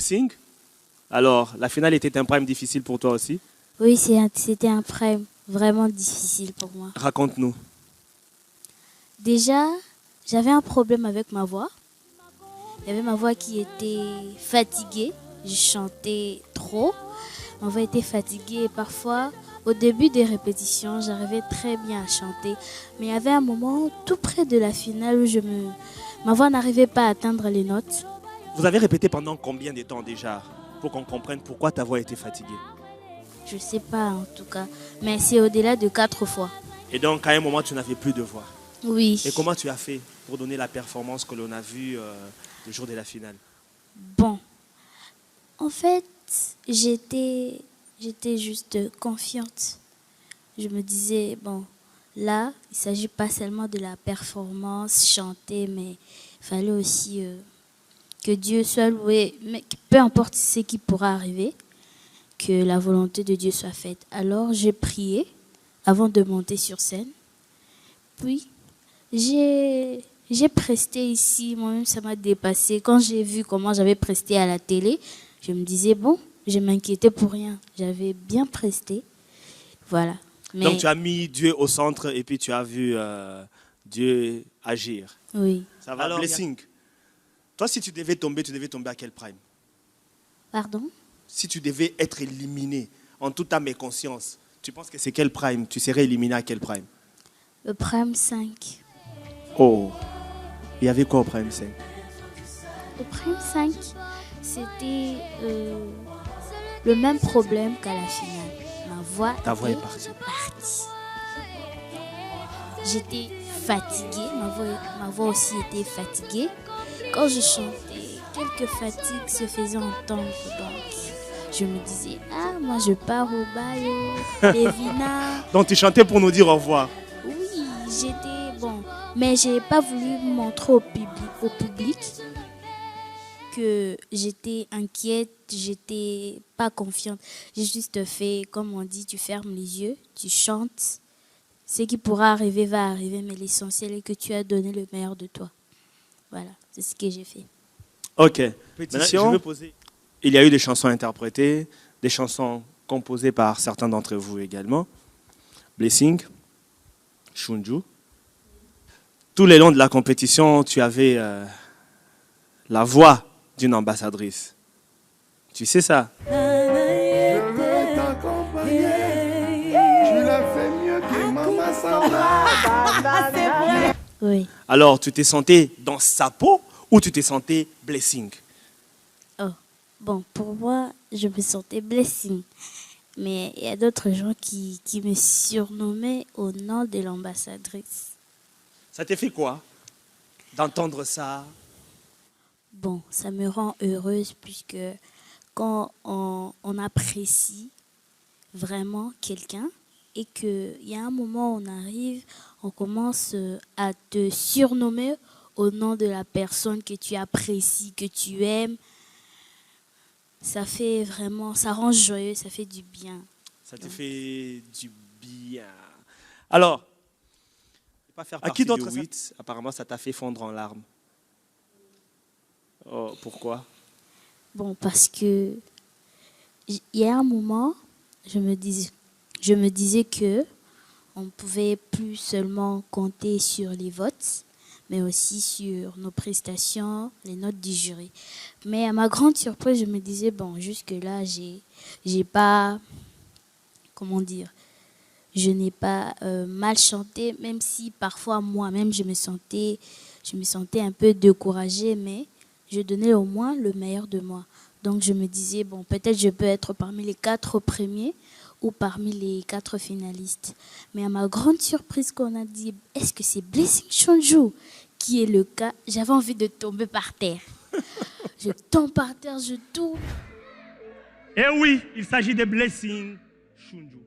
Blessing, alors la finale était un prime difficile pour toi aussi? Oui, c'était un prime vraiment difficile pour moi. Raconte-nous. Déjà, j'avais un problème avec ma voix. Il y avait ma voix qui était fatiguée. Je chantais trop. Ma voix était fatiguée et parfois, au début des répétitions, j'arrivais très bien à chanter. Mais il y avait un moment tout près de la finale où ma voix n'arrivait pas à atteindre les notes. Vous avez répété pendant combien de temps déjà pour qu'on comprenne pourquoi ta voix était fatiguée? Je ne sais pas en tout cas, mais c'est au-delà de 4 fois. Et donc, à un moment, tu n'avais plus de voix. Oui. Et comment tu as fait pour donner la performance que l'on a vue le jour de la finale? Bon, en fait, j'étais juste confiante. Je me disais, bon, là, il ne s'agit pas seulement de la performance, chanter, mais il fallait aussi que Dieu soit loué. Mais peu importe ce qui pourra arriver, que la volonté de Dieu soit faite. Alors, j'ai prié avant de monter sur scène. Puis, j'ai presté ici. Moi-même, ça m'a dépassé. Quand j'ai vu comment j'avais presté à la télé, je me disais, bon, je m'inquiétais pour rien. J'avais bien presté. Voilà. Mais, donc, tu as mis Dieu au centre et puis tu as vu Dieu agir. oui. Ça va. Alors, Blessing, toi, si tu devais tomber à quel prime? Pardon? Si tu devais être éliminé en toute âme et conscience, tu penses que c'est quel prime? Tu serais éliminé à quel prime? Le prime 5. Oh, il y avait quoi au prime 5? Le prime 5, c'était le même problème qu'à la finale. Ta voix est partie. J'étais fatiguée, ma voix aussi était fatiguée. Quand je chantais, quelques fatigues se faisaient entendre. Donc, je me disais, ah, moi je pars au bail, Lévina. Donc, tu chantais pour nous dire au revoir? Oui, j'étais bon. Mais je n'ai pas voulu montrer au public que j'étais inquiète, j'étais pas confiante. J'ai juste fait, comme on dit, tu fermes les yeux, tu chantes. Ce qui pourra arriver va arriver, mais l'essentiel est que tu as donné le meilleur de toi. Voilà, c'est ce que j'ai fait. Ok. Pétition. Il y a eu des chansons interprétées, des chansons composées par certains d'entre vous également. Blessing, Shunju. Tout le long de la compétition, tu avais la voix d'une ambassadrice. Tu sais ça? Je veux t'accompagner. Tu l'as fait mieux que Maman Samba. C'est vrai. Oui. Alors, tu t'es sentie dans sa peau ou tu t'es sentie Blessing? Oh, bon, pour moi, je me sentais Blessing. Mais il y a d'autres gens qui me surnommaient au nom de l'ambassadrice. Ça t'a fait quoi d'entendre ça? Bon, ça me rend heureuse puisque quand on apprécie vraiment quelqu'un et qu'il y a un moment où on arrive, on commence à te surnommer au nom de la personne que tu apprécies, que tu aimes, ça fait vraiment, ça rend joyeux, ça fait du bien. Ça te fait du bien. Alors, pas faire à qui d'autre ça? Apparemment, ça t'a fait fondre en larmes. Oh, pourquoi? Bon, parce que il y a un moment, je me disais que on ne pouvait plus seulement compter sur les votes, mais aussi sur nos prestations, les notes du jury. Mais à ma grande surprise, je me disais, bon, jusque-là, j'ai pas, comment dire, je n'ai pas mal chanté, même si parfois moi-même je me sentais un peu découragée, mais je donnais au moins le meilleur de moi. Donc je me disais, bon, peut-être je peux être parmi les 4 premiers ou parmi les 4 finalistes. Mais à ma grande surprise, qu'on a dit, est-ce que c'est Blessing Shunju qui est le cas? J'avais envie de tomber par terre. Je tombe par terre, je tourne. Eh oui, il s'agit de Blessing Shunju.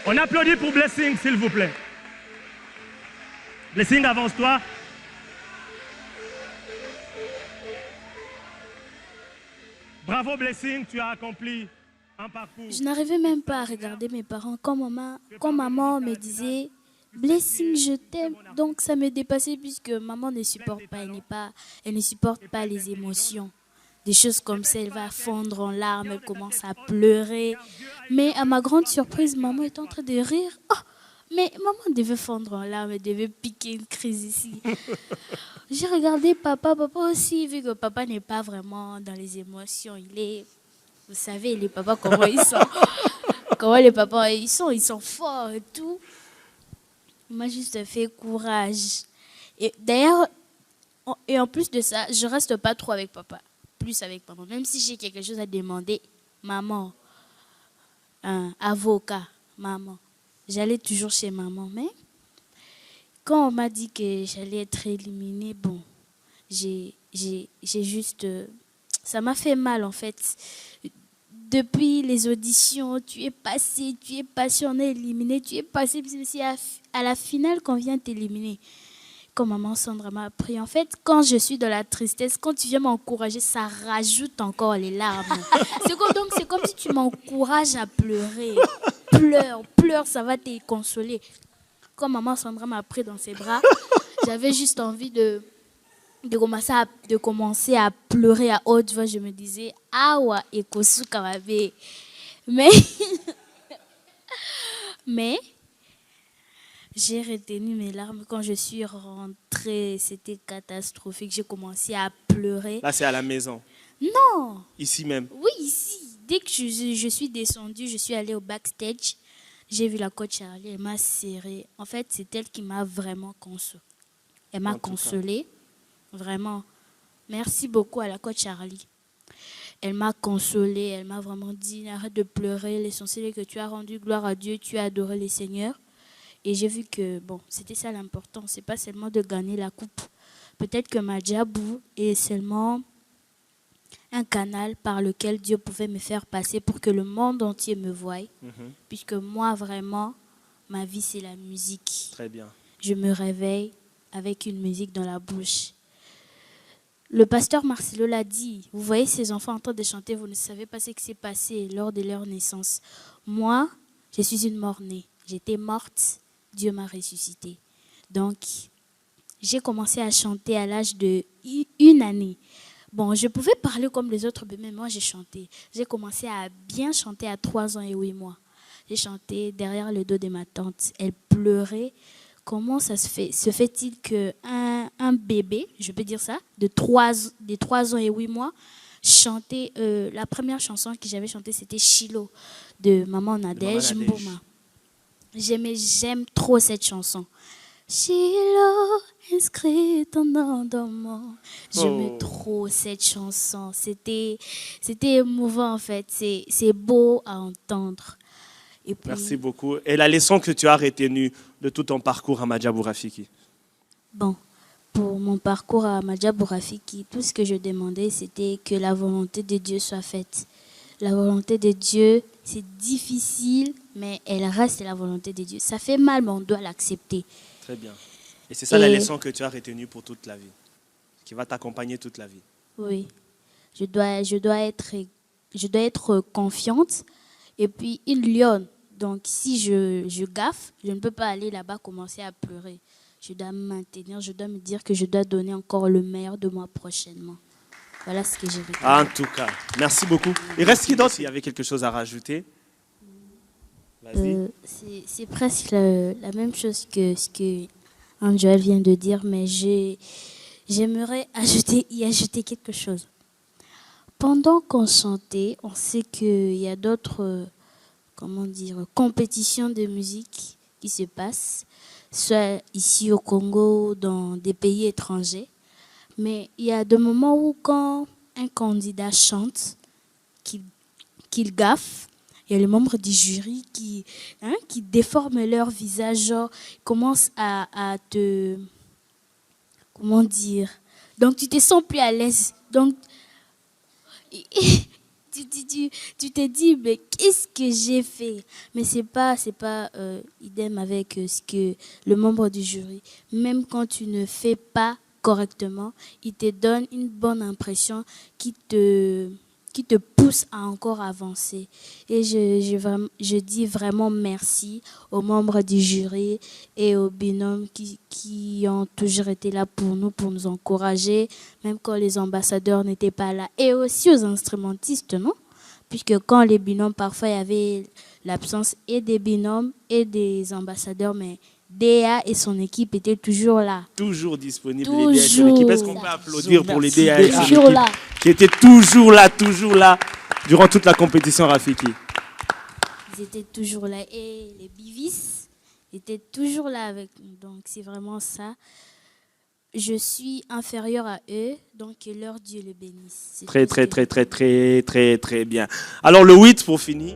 On applaudit pour Blessing, s'il vous plaît. Blessing, avance-toi. Bravo Blessing, tu as accompli un parcours. Je n'arrivais même pas à regarder mes parents quand maman me disait Blessing, je t'aime. Donc ça me dépassait puisque maman ne supporte pas, elle ne supporte pas les émotions. Des choses comme ça, elle va fondre en larmes, elle commence à pleurer. Mais à ma grande surprise, maman est en train de rire. Oh, mais maman devait fondre en larmes, elle devait piquer une crise ici. J'ai regardé papa aussi, vu que papa n'est pas vraiment dans les émotions. Vous savez, les papas, comment ils sont. Comment les papas, ils sont forts et tout. Il m'a juste fait courage. Et d'ailleurs, et en plus de ça, je reste pas trop avec papa. Plus avec maman. Même si j'ai quelque chose à demander, maman, un avocat, maman. J'allais toujours chez maman. Mais quand on m'a dit que j'allais être éliminée, bon, j'ai juste... ça m'a fait mal en fait. Depuis les auditions, tu es passé, on est éliminé, tu es passé, c'est à la finale qu'on vient t'éliminer. Comme maman Sandra m'a appris, en fait, quand je suis dans la tristesse, quand tu viens m'encourager, ça rajoute encore les larmes. C'est comme si tu m'encourages à pleurer. Pleure, ça va te consoler. Quand maman Sandra m'a pris dans ses bras, j'avais juste envie de commencer à pleurer à haute voix. Je me disais, awa ekosu kawabe. Mais j'ai retenu mes larmes. Quand je suis rentrée, c'était catastrophique. J'ai commencé à pleurer. Là, c'est à la maison? Non. Ici même? Oui, ici. Dès que je suis descendue, je suis allée au backstage. J'ai vu la coach Charlie, elle m'a serrée. En fait, c'est elle qui m'a vraiment consolée. Elle m'a consolée. Vraiment. Merci beaucoup à la coach Charlie. Elle m'a consolée. Elle m'a vraiment dit, arrête de pleurer. L'essentiel est que tu as rendu gloire à Dieu. Tu as adoré les seigneurs. Et j'ai vu que, bon, c'était ça l'important. C'est pas seulement de gagner la coupe. Peut-être que Madjabou est seulement un canal par lequel Dieu pouvait me faire passer pour que le monde entier me voie. Puisque moi, vraiment, ma vie, c'est la musique. Très bien. Je me réveille avec une musique dans la bouche. Le pasteur Marcelo l'a dit. Vous voyez ces enfants en train de chanter, vous ne savez pas ce qui s'est passé lors de leur naissance. Moi, je suis une mort-née. J'étais morte. Dieu m'a ressuscité. Donc, j'ai commencé à chanter à l'âge d'1 année. Bon, je pouvais parler comme les autres, mais moi, j'ai chanté. J'ai commencé à bien chanter à 3 ans et 8 mois. J'ai chanté derrière le dos de ma tante. Elle pleurait. Comment ça se fait? Se fait-il qu'un bébé, je peux dire ça, de 3 ans et 8 mois, chantait... la première chanson que j'avais chantée, c'était Chilo, de Maman Nadège Mbouma. J'aime trop cette chanson. Chilo, inscrit ton nom dans mon... J'aimais trop cette chanson. C'était émouvant en fait. C'est beau à entendre. Et puis, merci beaucoup. Et la leçon que tu as retenue de tout ton parcours à Madjabou Rafiki? Bon, pour mon parcours à Madjabou Rafiki, tout ce que je demandais, c'était que la volonté de Dieu soit faite. La volonté de Dieu, c'est difficile, mais elle reste la volonté de Dieu. Ça fait mal, mais on doit l'accepter. Très bien. Et c'est ça la leçon que tu as retenue pour toute la vie, qui va t'accompagner toute la vie. Oui. Je dois être confiante et puis une lionne. Donc, si je gaffe, je ne peux pas aller là-bas commencer à pleurer. Je dois me maintenir, je dois me dire que je dois donner encore le meilleur de moi prochainement. Voilà ce que j'ai retenu. En tout cas, merci beaucoup. Il reste qui d'autre? Il y avait quelque chose à rajouter? Vas-y. C'est presque la même chose que ce que Angel vient de dire, mais j'aimerais y ajouter quelque chose. Pendant qu'on chantait, on sait qu'il y a d'autres compétitions de musique qui se passent, soit ici au Congo ou dans des pays étrangers. Mais il y a des moments où quand un candidat chante, qu'il gaffe, il y a les membres du jury qui déforment leur visage, genre, commencent à te... Comment dire? Donc, tu te sens plus à l'aise. Donc, tu te dis, mais qu'est-ce que j'ai fait? Mais c'est pas idem avec ce que le membre du jury. Même quand tu ne fais pas correctement, il te donne une bonne impression qui te qui te pousse à encore avancer. Et je dis vraiment merci aux membres du jury et aux binômes qui ont toujours été là pour nous encourager, même quand les ambassadeurs n'étaient pas là. Et aussi aux instrumentistes, non? Puisque quand les binômes, parfois, il y avait l'absence et des binômes et des ambassadeurs, mais DA et son équipe étaient toujours là. Toujours disponible, toujours les DA et son équipe. Est-ce qu'on peut applaudir pour les DA et son équipe là. Qui étaient toujours là, durant toute la compétition, Rafiki? Ils étaient toujours là. Et les Bivis étaient toujours là avec nous. Donc, c'est vraiment ça. Je suis inférieure à eux, donc que leur Dieu le bénisse. Très bien. Alors, le 8 pour finir.